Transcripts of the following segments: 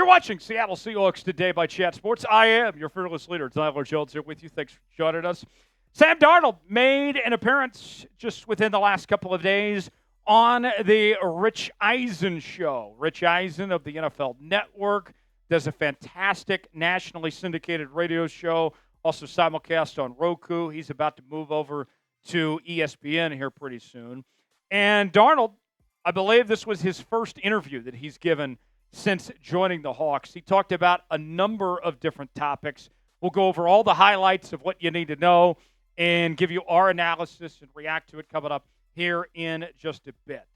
You're watching Seattle Seahawks Today by Chat Sports. I am your fearless leader, Tyler Jones, here with you. Thanks for joining us. Sam Darnold made an appearance just within the last couple of days on the Rich Eisen Show. Rich Eisen of the NFL Network does a fantastic nationally syndicated radio show, also simulcast on Roku. He's about to move over to ESPN here pretty soon. And Darnold, I believe this was his first interview that he's given since joining the Hawks. He talked about a number of different topics. We'll go over all the highlights of what you need to know and give you our analysis and react to it coming up here in just a bit.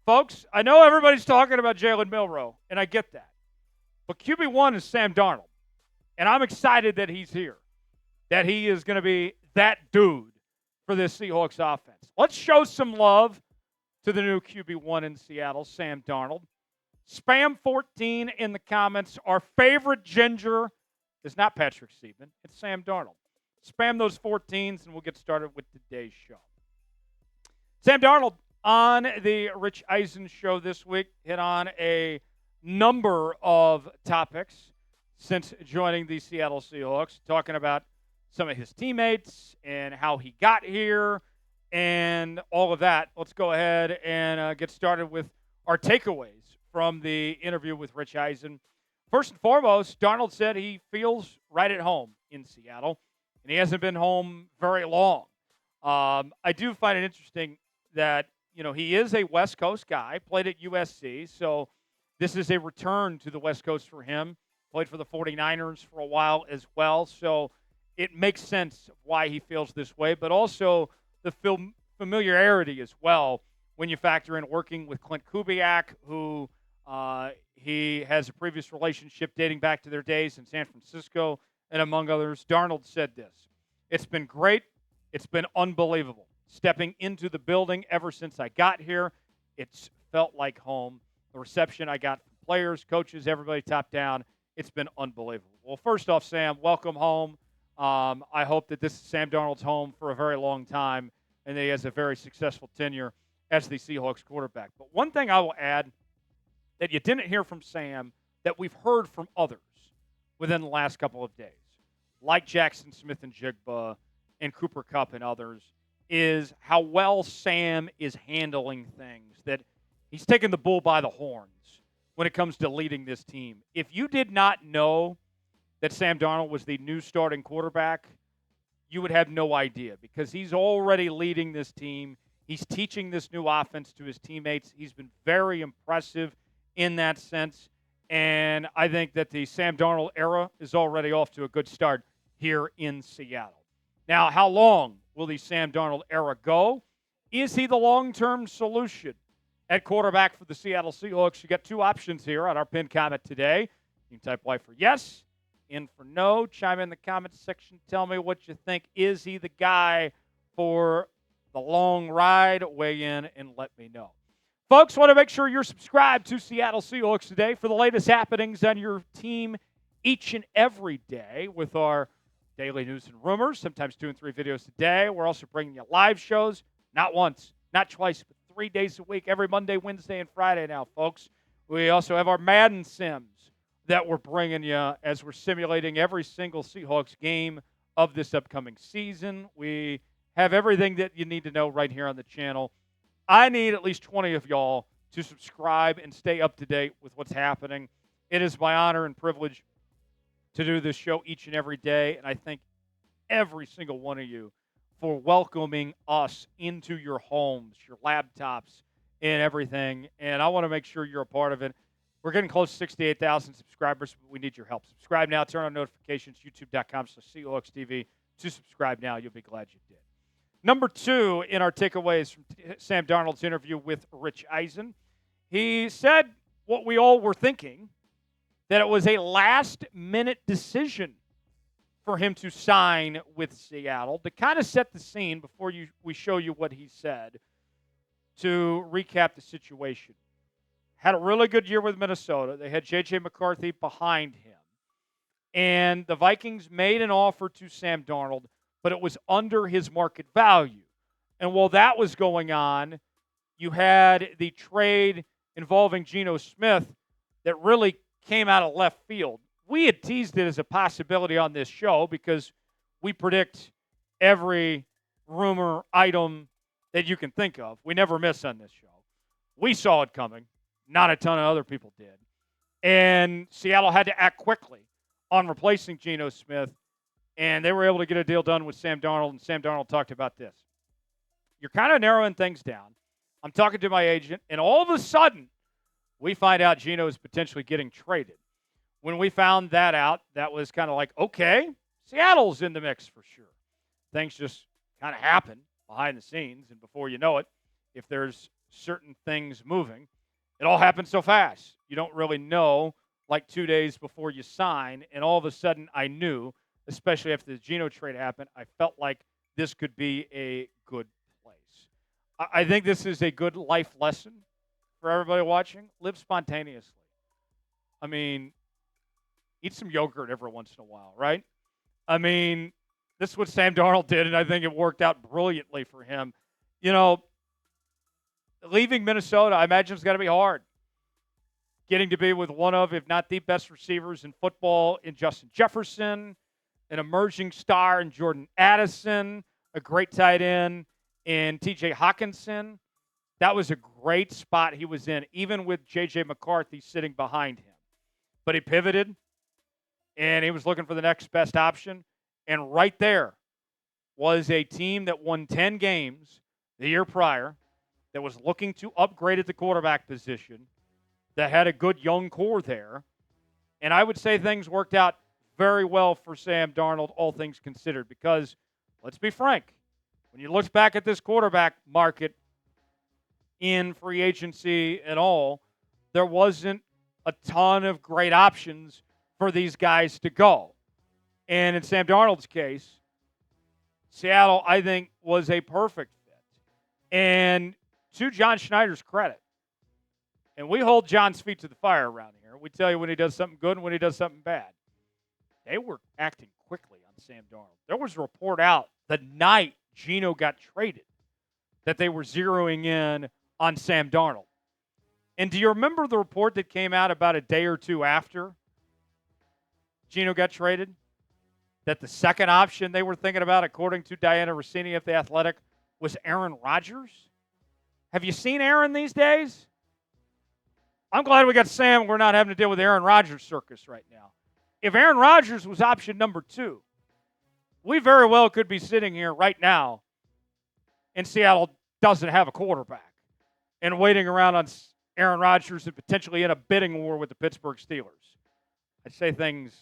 Folks, I know everybody's talking about Jalen Milroe, and I get that. But QB1 is Sam Darnold, and I'm excited that he's here, that he is going to be that dude for this Seahawks offense. Let's show some love to the new QB1 in Seattle, Sam Darnold. Spam 14 in the comments. Our favorite ginger is not Patrick Seaman. It's Sam Darnold. Spam those 14s, and we'll get started with today's show. Sam Darnold on the Rich Eisen Show this week hit on a number of topics since joining the Seattle Seahawks, talking about some of his teammates and how he got here and all of that. Let's go ahead and get started with our takeaways from the interview with Rich Eisen. First and foremost, Darnold said he feels right at home in Seattle, and he hasn't been home very long. I do find it interesting that, he is a West Coast guy, played at USC, so this is a return to the West Coast for him. Played for the 49ers for a while as well, so it makes sense why he feels this way, but also the familiarity as well when you factor in working with Clint Kubiak, who he has a previous relationship dating back to their days in San Francisco, and among others. Darnold said this: "It's been great. It's been unbelievable. Stepping into the building ever since I got here, it's felt like home. The reception I got from players, coaches, everybody top down, it's been unbelievable." Well, first off, Sam, welcome home. I hope that this is Sam Darnold's home for a very long time, and that he has a very successful tenure as the Seahawks quarterback. But one thing I will add that you didn't hear from Sam that we've heard from others within the last couple of days, like Jackson Smith and Jigba and Cooper Kupp and others, is how well Sam is handling things, that he's taking the bull by the horns when it comes to leading this team. If you did not know that Sam Darnold was the new starting quarterback, you would have no idea, because he's already leading this team. He's teaching this new offense to his teammates. He's been very impressive in that sense, and I think that the Sam Darnold era is already off to a good start here in Seattle. Now, how long will the Sam Darnold era go? Is he the long-term solution at quarterback for the Seattle Seahawks? You got two options here on our pinned comment today. You can type Y for yes, in for no. Chime in the comments section. Tell me what you think. Is he the guy for the long ride? Weigh in and let me know. Folks, want to make sure you're subscribed to Seattle Seahawks Today for the latest happenings on your team each and every day with our daily news and rumors, sometimes 2 and 3 videos a day. We're also bringing you live shows, not once, not twice, but 3 days a week, every Monday, Wednesday, and Friday now, folks. We also have our Madden Sims that we're bringing you as we're simulating every single Seahawks game of this upcoming season. We have everything that you need to know right here on the channel. I need at least 20 of y'all to subscribe and stay up to date with what's happening. It is my honor and privilege to do this show each and every day, and I thank every single one of you for welcoming us into your homes, your laptops, and everything, and I want to make sure you're a part of it. We're getting close to 68,000 subscribers, but we need your help. Subscribe now. Turn on notifications, youtube.com/SeahawksTV. To subscribe now, you'll be glad you did. Number 2 in our takeaways from Sam Darnold's interview with Rich Eisen, he said what we all were thinking, that it was a last-minute decision for him to sign with Seattle. To kind of set the scene before we show you what he said, to recap the situation. Had a really good year with Minnesota. They had J.J. McCarthy behind him. And the Vikings made an offer to Sam Darnold, but it was under his market value. And while that was going on, you had the trade involving Geno Smith that really came out of left field. We had teased it as a possibility on this show because we predict every rumor item that you can think of. We never miss on this show. We saw it coming. Not a ton of other people did. And Seattle had to act quickly on replacing Geno Smith, and they were able to get a deal done with Sam Darnold, and Sam Darnold talked about this. You're kind of narrowing things down. I'm talking to my agent, and all of a sudden, we find out Geno is potentially getting traded. When we found that out, that was kind of like, okay, Seattle's in the mix for sure. Things just kind of happen behind the scenes, and before you know it, if there's certain things moving, it all happens so fast. You don't really know, like 2 days before you sign, and all of a sudden I knew, especially after the Geno trade happened, I felt like this could be a good place. I think this is a good life lesson for everybody watching. Live spontaneously. I mean, eat some yogurt every once in a while, right? I mean, this is what Sam Darnold did, and I think it worked out brilliantly for him. You know, leaving Minnesota, I imagine it's got to be hard. Getting to be with one of, if not the best receivers in football in Justin Jefferson, an emerging star in Jordan Addison, a great tight end in TJ Hawkinson. That was a great spot he was in, even with J.J. McCarthy sitting behind him. But he pivoted, and he was looking for the next best option. And right there was a team that won 10 games the year prior, that was looking to upgrade at the quarterback position, that had a good young core there. And I would say things worked out very well for Sam Darnold, all things considered, because, let's be frank, when you look back at this quarterback market in free agency and all, there wasn't a ton of great options for these guys to go. And in Sam Darnold's case, Seattle, I think, was a perfect fit. And to John Schneider's credit, and we hold John's feet to the fire around here. We tell you when he does something good and when he does something bad. They were acting quickly on Sam Darnold. There was a report out the night Geno got traded that they were zeroing in on Sam Darnold. And do you remember the report that came out about a day or two after Geno got traded? That the second option they were thinking about, according to Diana Rossini of The Athletic, was Aaron Rodgers. Have you seen Aaron these days? I'm glad we got Sam and we're not having to deal with the Aaron Rodgers circus right now. If Aaron Rodgers was option number 2, we very well could be sitting here right now and Seattle doesn't have a quarterback and waiting around on Aaron Rodgers and potentially in a bidding war with the Pittsburgh Steelers. I'd say things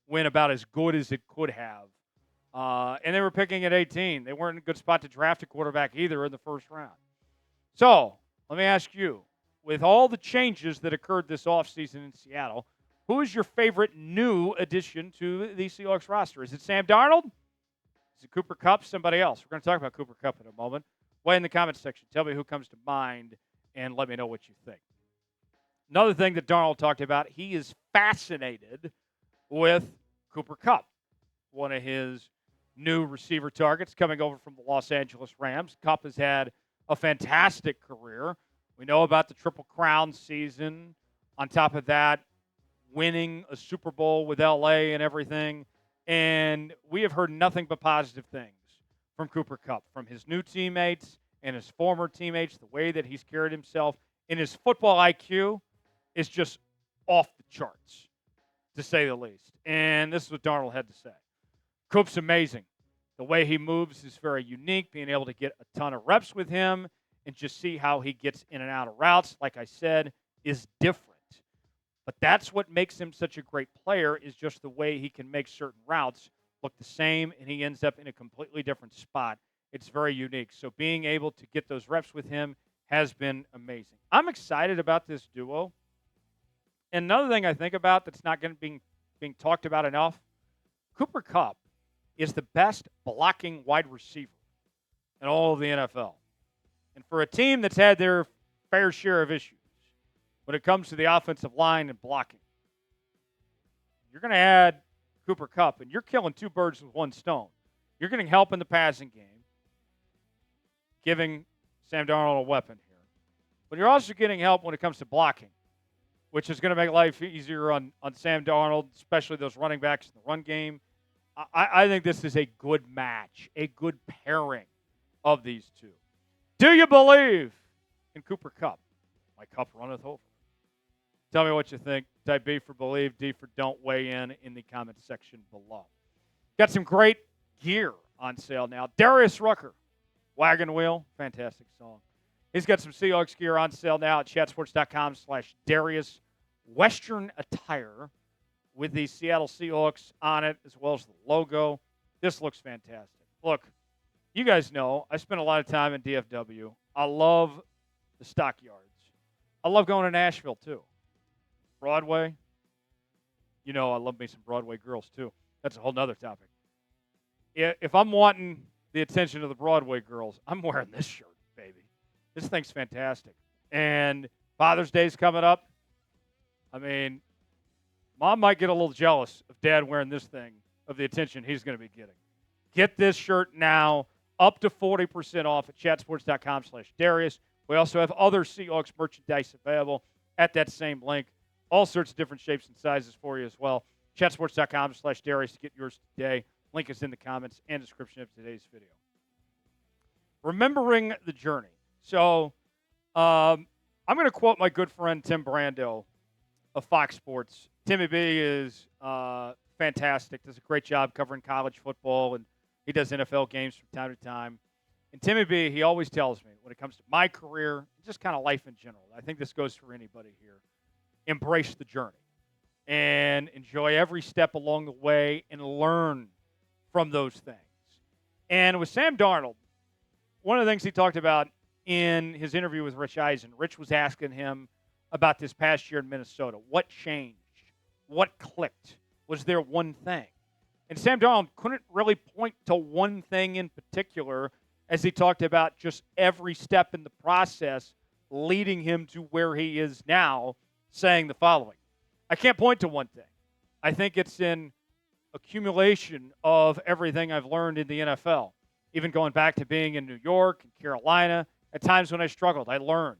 went about as good as it could have. And they were picking at 18. They weren't in a good spot to draft a quarterback either in the first round. So, let me ask you, with all the changes that occurred this offseason in Seattle, who is your favorite new addition to the Seahawks roster? Is it Sam Darnold? Is it Cooper Kupp? Somebody else? We're going to talk about Cooper Kupp in a moment. Weigh in the comments section. Tell me who comes to mind and let me know what you think. Another thing that Darnold talked about, he is fascinated with Cooper Kupp, one of his new receiver targets coming over from the Los Angeles Rams. Kupp has had a fantastic career. We know about the Triple Crown season. On top of that, winning a Super Bowl with L.A. and everything. And we have heard nothing but positive things from Cooper Kupp, from his new teammates and his former teammates, the way that he's carried himself. And his football IQ is just off the charts, to say the least. And this is what Darnold had to say. Coop's amazing. The way he moves is very unique. Being able to get a ton of reps with him and just see how he gets in and out of routes, like I said, is different. But that's what makes him such a great player, is just the way he can make certain routes look the same, and he ends up in a completely different spot. It's very unique. So being able to get those reps with him has been amazing. I'm excited about this duo. And another thing I think about that's not going to be being talked about enough, Cooper Kupp is the best blocking wide receiver in all of the NFL. And for a team that's had their fair share of issues when it comes to the offensive line and blocking, you're going to add Cooper Kupp, and you're killing two birds with one stone. You're getting help in the passing game, giving Sam Darnold a weapon here. But you're also getting help when it comes to blocking. which is going to make life easier on Sam Darnold, especially those running backs in the run game. I think this is a good match, a good pairing of these two. Do you believe in Cooper Kupp? My cup runneth over. Tell me what you think. Type B for believe, D for don't. Weigh in the comments section below. Got some great gear on sale now. Darius Rucker, Wagon Wheel, fantastic song. He's got some Seahawks gear on sale now at chatsports.com/Darius. Western attire with the Seattle Seahawks on it, as well as the logo. This looks fantastic. Look, you guys know I spent a lot of time in DFW. I love the stockyards. I love going to Nashville, too. Broadway. You know I love me some Broadway girls, too. That's a whole nother topic. If I'm wanting the attention of the Broadway girls, I'm wearing this shirt, baby. This thing's fantastic. And Father's Day's coming up. I mean, Mom might get a little jealous of Dad wearing this thing, of the attention he's going to be getting. Get this shirt now, up to 40% off at chatsports.com/Darius. We also have other Seahawks merchandise available at that same link. All sorts of different shapes and sizes for you as well. Chatsports.com/Darius to get yours today. Link is in the comments and description of today's video. Remembering the journey. So I'm going to quote my good friend Tim Brando of Fox Sports. Timmy B is fantastic. Does a great job covering college football, and he does NFL games from time to time. And Timmy B, he always tells me, when it comes to my career, just kind of life in general, I think this goes for anybody here, embrace the journey and enjoy every step along the way and learn from those things. And with Sam Darnold, one of the things he talked about in his interview with Rich Eisen, Rich was asking him about this past year in Minnesota. What changed? What clicked? Was there one thing? And Sam Darnold couldn't really point to one thing in particular as he talked about just every step in the process leading him to where he is now, saying the following. I can't point to one thing. I think it's an accumulation of everything I've learned in the NFL, even going back to being in New York and Carolina. At times when I struggled, I learned.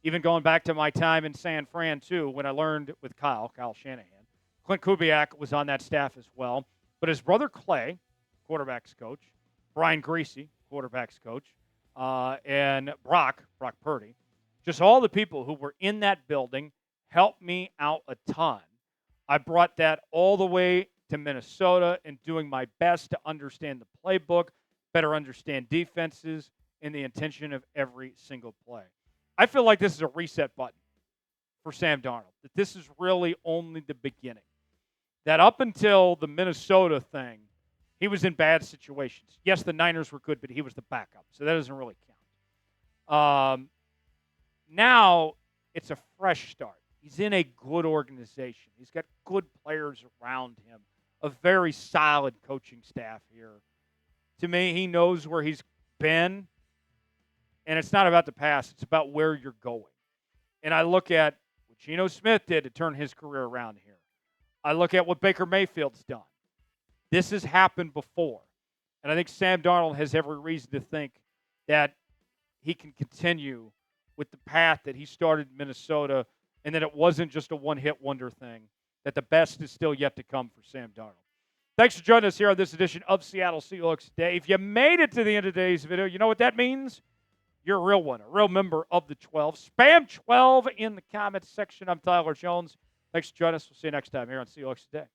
Even going back to my time in San Fran, too, when I learned with Kyle Shanahan. Clint Kubiak was on that staff as well. But his brother Clay, quarterback's coach, Brian Greasy, quarterback's coach, and Brock Purdy, just all the people who were in that building helped me out a ton. I brought that all the way to Minnesota and doing my best to understand the playbook, better understand defenses, and the intention of every single play. I feel like this is a reset button for Sam Darnold, that this is really only the beginning. That up until the Minnesota thing, he was in bad situations. Yes, the Niners were good, but he was the backup, so that doesn't really count. Now it's a fresh start. He's in a good organization. He's got good players around him, a very solid coaching staff here. To me, he knows where he's been, and it's not about the past. It's about where you're going. And I look at what Geno Smith did to turn his career around here. I look at what Baker Mayfield's done. This has happened before. And I think Sam Darnold has every reason to think that he can continue with the path that he started in Minnesota, and that it wasn't just a one-hit wonder thing, that the best is still yet to come for Sam Darnold. Thanks for joining us here on this edition of Seattle Seahawks Today. If you made it to the end of today's video, you know what that means? You're a real one, a real member of the 12. Spam 12 in the comments section. I'm Tyler Jones. Thanks for joining us. We'll see you next time here on Seahawks Today.